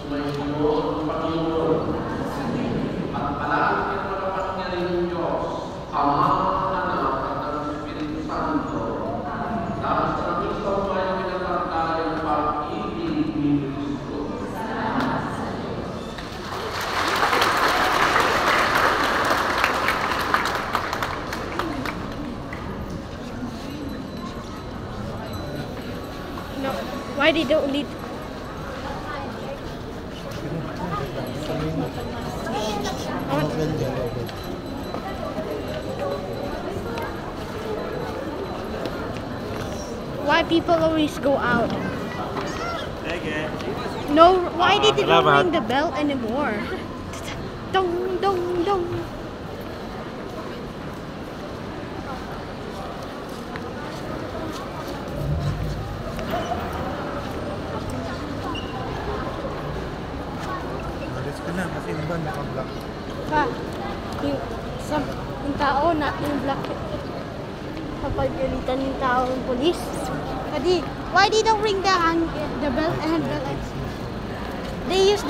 Sumayon, Panginoon. At palagi mo na pangyarihan Diyos, Ama, Anak, at ang Espiritu Santo. Dahil sa Kristo may pinatagay ng pag-ibig ni Kristo. No, why they don't lead? Why people always go out? No, why did they don't ring the bell anymore? Dong, dong, dong. Alis ka na kasi iba naka-block. Pa, yung tao na yung black kapagalitan yung tao ng police. Kadi, why they don't ring the bell and bell? They use